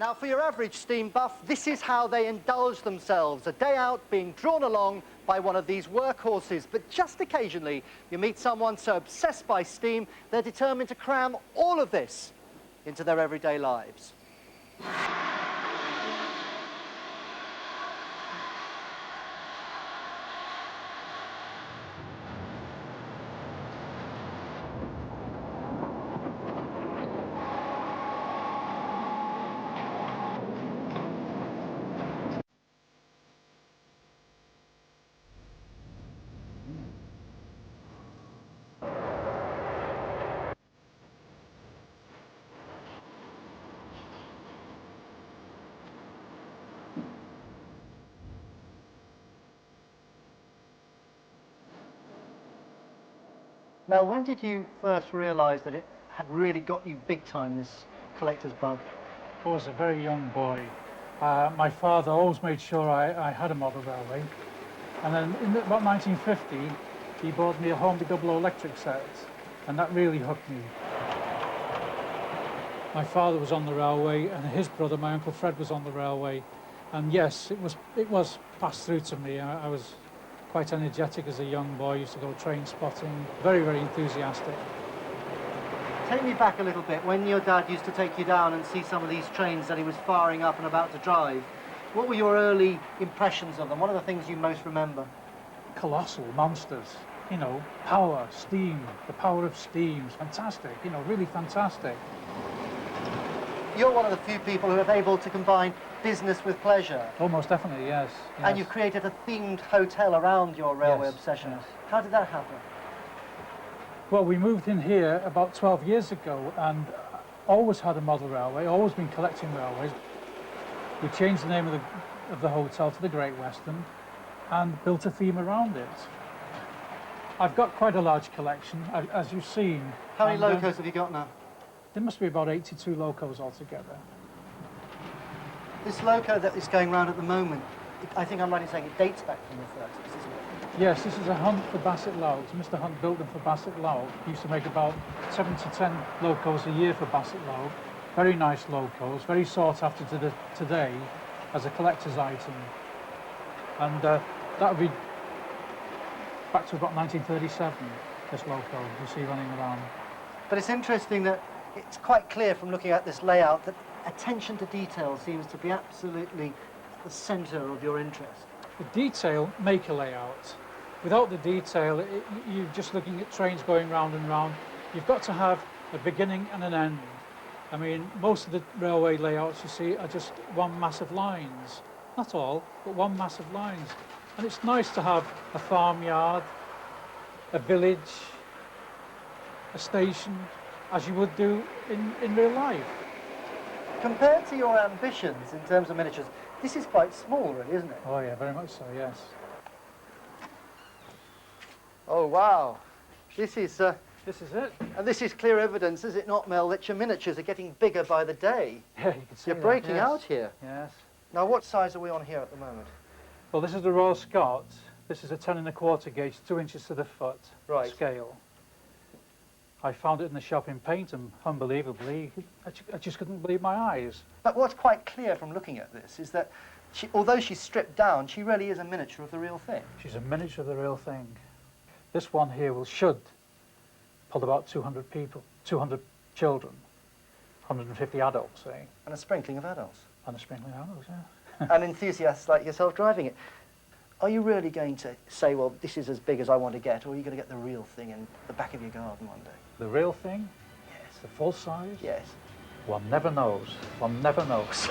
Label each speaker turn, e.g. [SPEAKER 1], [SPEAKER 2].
[SPEAKER 1] Now, for your average steam buff, this is how they indulge themselves, a day out being drawn along by one of these workhorses. But just occasionally, you meet someone so obsessed by steam, they're determined to cram all of this into their everyday lives. Mel, when did you first realise that it had really got you big time, this collector's bug?
[SPEAKER 2] I was a very young boy. My father always made sure I had a model railway. And then in about 1950, he bought me a Hornby double electric set, and that really hooked me. My father was on the railway, and his brother, my Uncle Fred, was on the railway. And yes, it was passed through to me. I was quite energetic as a young boy, used to go train spotting, very, very enthusiastic.
[SPEAKER 1] Take me back a little bit, when your dad used to take you down and see some of these trains that he was firing up and about to drive, what were your early impressions of them? What are the things you most remember?
[SPEAKER 2] Colossal monsters, you know, power, steam, the power of steam, fantastic, you know, really fantastic.
[SPEAKER 1] You're one of the few people who are able to combine business with pleasure.
[SPEAKER 2] Oh, most definitely, yes.
[SPEAKER 1] And you've created a themed hotel around your railway obsession.
[SPEAKER 2] Yes.
[SPEAKER 1] How did that happen?
[SPEAKER 2] Well, we moved in here about 12 years ago and always had a model railway, always been collecting railways. We changed the name of the hotel to the Great Western and built a theme around it. I've got quite a large collection, as you've seen.
[SPEAKER 1] How many locos have you got now?
[SPEAKER 2] There must be about 82 locos altogether.
[SPEAKER 1] This loco that is going round at the moment, I think I'm right in saying it dates back from the 30s, isn't it?
[SPEAKER 2] Yes, this is a Hunt for Bassett Loud. Mr. Hunt built them for Bassett Loud. He used to make about 7 to 10 locos a year for Bassett Loud. Very nice locos, very sought after today as a collector's item. And that would be back to about 1937, this loco you see running around.
[SPEAKER 1] But it's interesting that it's quite clear from looking at this layout that attention to detail seems to be absolutely the centre of your interest.
[SPEAKER 2] The detail make a layout. Without the detail, you're just looking at trains going round and round. You've got to have a beginning and an end. I mean, most of the railway layouts you see are just one mass of lines. Not all, but one mass of lines. And it's nice to have a farmyard, a village, a station, as you would do in real life.
[SPEAKER 1] Compared to your ambitions in terms of miniatures, this is quite small, really, isn't it?
[SPEAKER 2] Oh yeah, very much so, yes.
[SPEAKER 1] Oh wow, this is
[SPEAKER 2] it.
[SPEAKER 1] And this is clear evidence, is it not, Mel, that your miniatures are getting bigger by the day?
[SPEAKER 2] Yeah, you can see
[SPEAKER 1] You're
[SPEAKER 2] that,
[SPEAKER 1] breaking
[SPEAKER 2] yes.
[SPEAKER 1] out here.
[SPEAKER 2] Yes.
[SPEAKER 1] Now, what size are we on here at the moment?
[SPEAKER 2] Well, this is the Royal Scot. This is a 10 1/4 gauge, 2 inches to the foot scale. I found it in the shop in Paynton, unbelievably. I just couldn't believe my eyes.
[SPEAKER 1] But what's quite clear from looking at this is that although she's stripped down, she really is a miniature of the real thing.
[SPEAKER 2] She's a miniature of the real thing. This one here should pull about 200 people, 200 children, 150 adults, say.
[SPEAKER 1] And a sprinkling of adults.
[SPEAKER 2] And a sprinkling of adults, yeah.
[SPEAKER 1] And enthusiasts like yourself driving it. Are you really going to say, well, this is as big as I want to get, or are you going to get the real thing in the back of your garden one day?
[SPEAKER 2] The real thing?
[SPEAKER 1] Yes.
[SPEAKER 2] The full size?
[SPEAKER 1] Yes.
[SPEAKER 2] One never knows. One never knows.